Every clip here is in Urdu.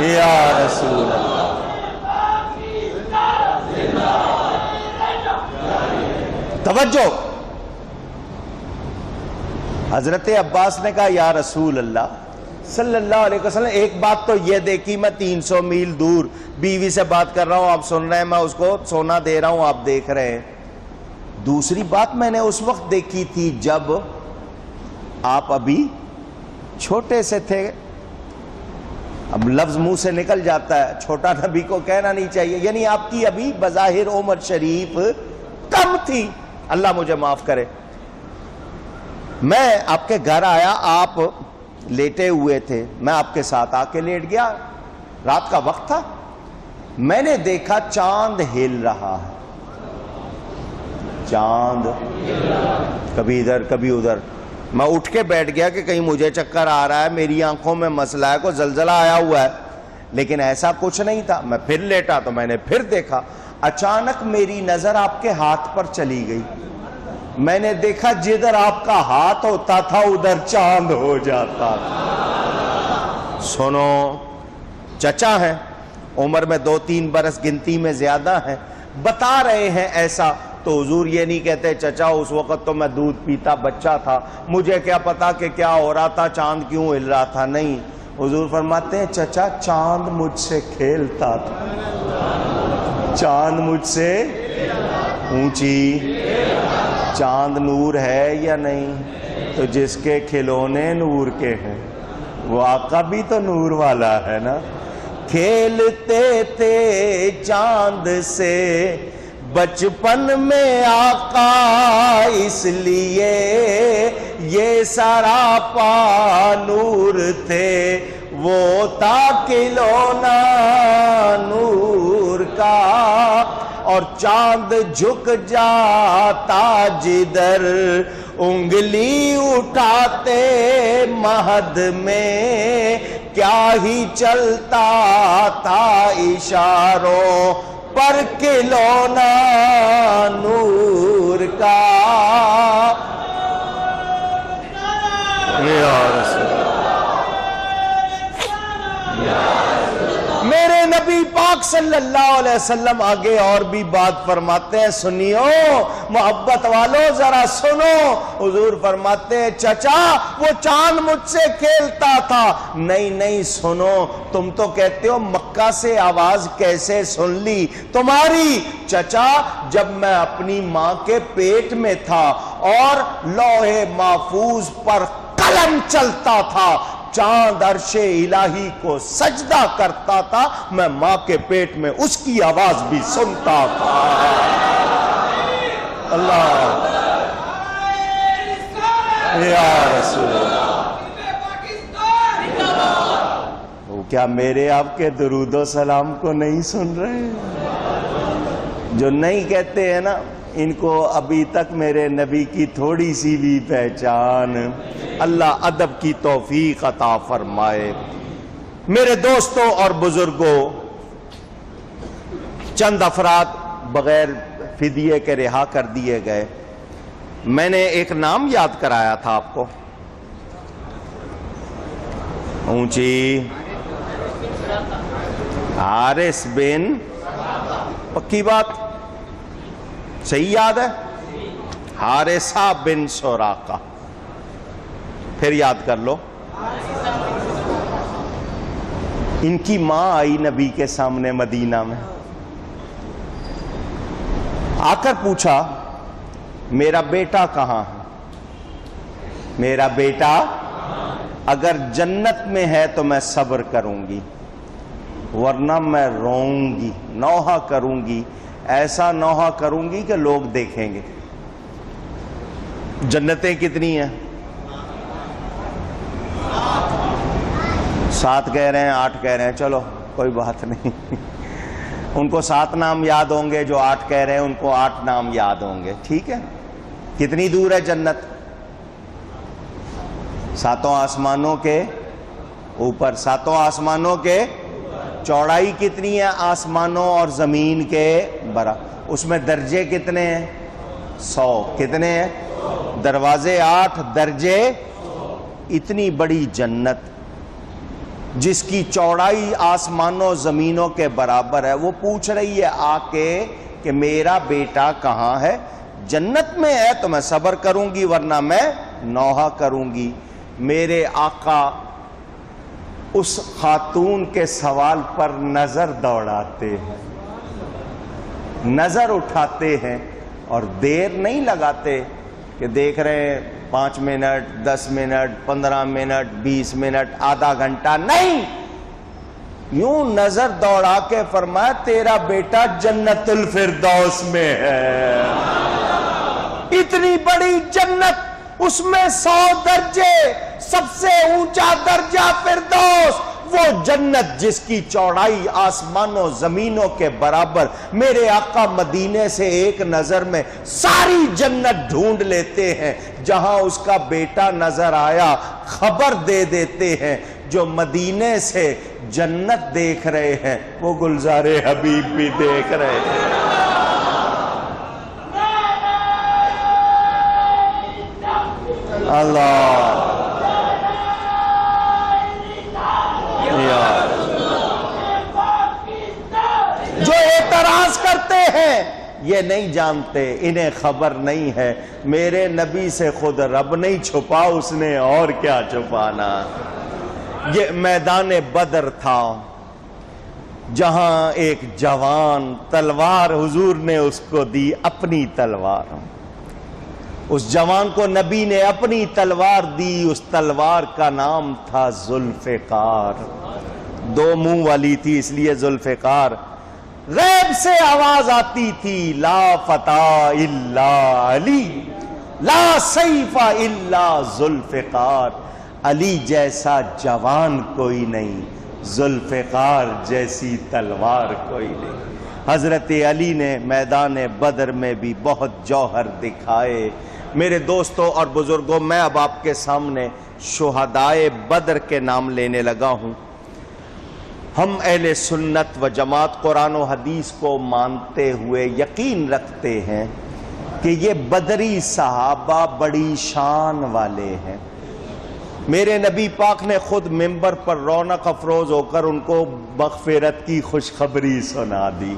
یا رسول اللہ. توجہ. حضرت عباس نے کہا یا رسول اللہ صلی اللہ علیہ وسلم، ایک بات تو یہ دیکھی، میں 300 میل دور بیوی سے بات کر رہا ہوں، آپ سن رہے ہیں، میں اس کو سونا دے رہا ہوں، آپ دیکھ رہے ہیں. دوسری بات میں نے اس وقت دیکھی تھی جب آپ ابھی چھوٹے سے تھے. اب لفظ منہ سے نکل جاتا ہے، چھوٹا نبی کو کہنا نہیں چاہیے، یعنی آپ کی ابھی بظاہر عمر شریف کم تھی، اللہ مجھے معاف کرے. میں آپ کے گھر آیا، آپ لیٹے ہوئے تھے، میں آپ کے ساتھ آ کے لیٹ گیا، رات کا وقت تھا. میں نے دیکھا چاند ہل رہا ہے، چاند کبھی ادھر کبھی ادھر. میں اٹھ کے بیٹھ گیا کہ کہیں مجھے چکر آ رہا ہے، میری آنکھوں میں مسئلہ ہے، کوئی زلزلہ آیا ہوا ہے، لیکن ایسا کچھ نہیں تھا. میں پھر لیٹا تو میں نے پھر دیکھا. اچانک میری نظر آپ کے ہاتھ پر چلی گئی. میں نے دیکھا جدھر آپ کا ہاتھ ہوتا تھا ادھر چاند ہو جاتا تھا. سنو، چچا ہیں، عمر میں 2-3 برس گنتی میں زیادہ ہیں، بتا رہے ہیں ایسا. تو حضور یہ نہیں کہتے چچا اس وقت تو میں دودھ پیتا بچہ تھا، مجھے کیا پتا کہ کیا ہو رہا تھا، چاند کیوں ہل رہا تھا. نہیں، حضور فرماتے ہیں چچا چاند مجھ سے کھیلتا تھا، چاند مجھ سے اونچی. چاند نور ہے یا نہیں؟ تو جس کے کھلونے نور کے ہیں وہ آقا بھی تو نور والا ہے نا. کھیلتے تھے چاند سے بچپن میں آقا، اس لیے یہ سراپا نور تھے، وہ تا کھلونا نور کا. اور چاند جھک جاتا جدھر انگلی اٹھاتے مہد میں، کیا ہی چلتا تھا اشاروں پر کھلونا نور کا. میرے نبی پاک صلی اللہ علیہ وسلم آگے اور بھی بات فرماتے ہیں، سنیو محبت والو ذرا سنو. حضور فرماتے ہیں چچا وہ چاند مجھ سے کھیلتا تھا. نہیں سنو، تم تو کہتے ہو مکہ سے آواز کیسے سن لی تمہاری. چچا جب میں اپنی ماں کے پیٹ میں تھا اور لوح محفوظ پر قلم چلتا تھا، چاند عرش الہی کو سجدہ کرتا تھا، میں ماں کے پیٹ میں اس کی آواز بھی سنتا تھا. اللہ یا رسول اللہ. وہ کیا میرے آپ کے درود و سلام کو نہیں سن رہے؟ جو نہیں کہتے ہیں نا ان کو ابھی تک میرے نبی کی تھوڑی سی بھی پہچان. اللہ ادب کی توفیق عطا فرمائے. میرے دوستوں اور بزرگوں، چند افراد بغیر فدیے کے رہا کر دیے گئے. میں نے ایک نام یاد کرایا تھا آپ کو، اونچی، حارث بن، پکی بات، صحیح یاد ہے؟ حارثہ بن سراقہ. پھر یاد کر لو. ان کی ماں آئی نبی کے سامنے مدینہ میں، آ کر پوچھا میرا بیٹا کہاں ہے؟ میرا بیٹا اگر جنت میں ہے تو میں صبر کروں گی، ورنہ میں روؤں گی، نوحہ کروں گی، ایسا نوحہ کروں گی کہ لوگ دیکھیں گے. جنتیں کتنی ہیں؟ 7 کہہ رہے ہیں، 8 کہہ رہے ہیں، چلو کوئی بات نہیں. ان کو 7 نام یاد ہوں گے، جو 8 کہہ رہے ہیں ان کو 8 نام یاد ہوں گے. ٹھیک ہے. کتنی دور ہے جنت؟ 7 آسمانوں کے اوپر. 7 آسمانوں کے چوڑائی کتنی ہے؟ آسمانوں اور زمین کے برابر. اس میں درجے کتنے ہیں؟ 100. کتنے ہیں؟ دروازے 8، درجے. اتنی بڑی جنت جس کی چوڑائی آسمانوں زمینوں کے برابر ہے، وہ پوچھ رہی ہے آ کے کہ میرا بیٹا کہاں ہے؟ جنت میں ہے تو میں صبر کروں گی ورنہ میں نوحہ کروں گی۔ میرے آقا اس خاتون کے سوال پر نظر دوڑاتے ہیں، نظر اٹھاتے ہیں اور دیر نہیں لگاتے کہ دیکھ رہے ہیں 5 منٹ 10 منٹ 15 منٹ 20 منٹ آدھا گھنٹہ، نہیں، یوں نظر دوڑا کے فرمایا تیرا بیٹا جنت الفردوس میں ہے۔ اتنی بڑی جنت، اس میں 100 درجے، سب سے اونچا درجہ فردوس، وہ جنت جس کی چوڑائی آسمانوں زمینوں کے برابر۔ میرے آقا مدینے سے ایک نظر میں ساری جنت ڈھونڈ لیتے ہیں، جہاں اس کا بیٹا نظر آیا خبر دے دیتے ہیں۔ جو مدینے سے جنت دیکھ رہے ہیں وہ گلزار حبیب بھی دیکھ رہے ہیں۔ اللہ جو اعتراض کرتے ہیں یہ نہیں جانتے، انہیں خبر نہیں ہے میرے نبی سے خود رب نہیں چھپا، اس نے اور کیا چھپانا۔ یہ میدان بدر تھا جہاں ایک جوان تلوار حضور نے اس کو دی، اپنی تلوار، اس جوان کو نبی نے اپنی تلوار دی، اس تلوار کا نام تھا ذوالفقار، 2 منہ والی تھی اس لیے ذوالفقار۔ غیب سے آواز آتی تھی لا فتح الا علی، لا سیف الا ذوالفقار، علی جیسا جوان کوئی نہیں، ذوالفقار جیسی تلوار کوئی نہیں۔ حضرت علی نے میدان بدر میں بھی بہت جوہر دکھائے۔ میرے دوستوں اور بزرگوں، میں اب آپ کے سامنے شہدائے بدر کے نام لینے لگا ہوں۔ ہم اہل سنت و جماعت قرآن و حدیث کو مانتے ہوئے یقین رکھتے ہیں کہ یہ بدری صحابہ بڑی شان والے ہیں۔ میرے نبی پاک نے خود منبر پر رونق افروز ہو کر ان کو مغفرت کی خوشخبری سنا دی۔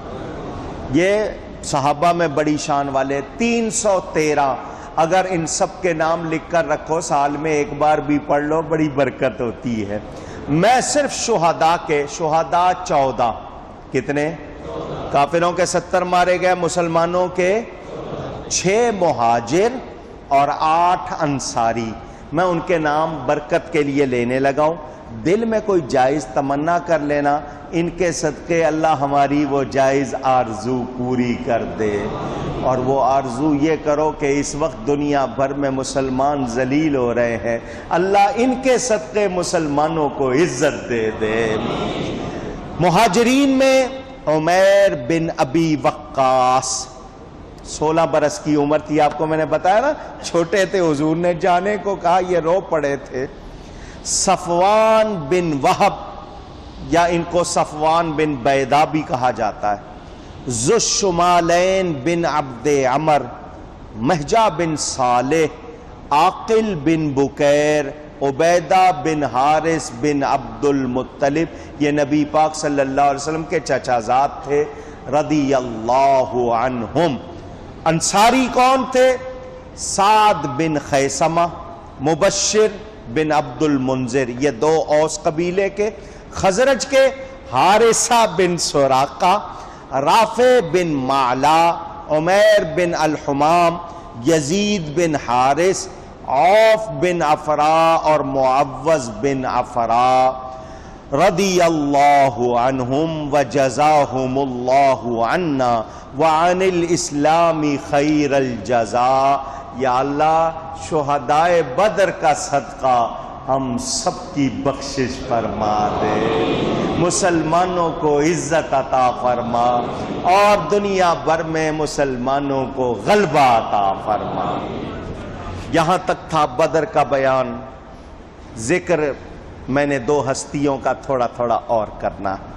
یہ صحابہ میں بڑی شان والے 313، اگر ان سب کے نام لکھ کر رکھو سال میں ایک بار بھی پڑھ لو بڑی برکت ہوتی ہے۔ میں صرف شہداء کے، شہداء 14، کتنے؟ کافروں کے 70 مارے گئے، مسلمانوں کے 6 مہاجر اور 8 انصاری، میں ان کے نام برکت کے لیے لینے لگا ہوں۔ دل میں کوئی جائز تمنا کر لینا، ان کے صدقے اللہ ہماری وہ جائز آرزو پوری کر دے۔ اور وہ آرزو یہ کرو کہ اس وقت دنیا بھر میں مسلمان ذلیل ہو رہے ہیں، اللہ ان کے صدقے مسلمانوں کو عزت دے دے۔ مہاجرین میں عمیر بن ابی وقاص، 16 برس کی عمر تھی، آپ کو میں نے بتایا نا چھوٹے تھے، حضور نے جانے کو کہا یہ رو پڑے تھے۔ صفوان بن وہب، یا ان کو صفوان بن بیدا بھی کہا جاتا ہے، ذو الشمالین بن عبد عمر، مہجہ بن صالح، عاقل بن بکیر، عبیدہ بن حارث بن عبد المطلب، یہ نبی پاک صلی اللہ علیہ وسلم کے چچا زاد تھے، رضی اللہ عنہم۔ انصاری کون تھے؟ سعد بن خیثمہ، مبشر بن عبد المنذر، یہ 2 اوس قبیلے کے۔ خزرج کے حارثہ بن سراقہ، رافع بن معلا، عمیر بن الحمام، یزید بن حارث، عوف بن افرا اور معوذ بن افرا، رضی اللہ عنہم وجزاہم اللہ عنا وعن الاسلام خیر الجزا۔ یا اللہ شہدائے بدر کا صدقہ ہم سب کی بخشش فرما دے، مسلمانوں کو عزت عطا فرما اور دنیا بھر میں مسلمانوں کو غلبہ عطا فرما۔ یہاں تک تھا بدر کا بیان۔ ذکر میں نے 2 ہستیوں کا تھوڑا تھوڑا اور کرنا ہے۔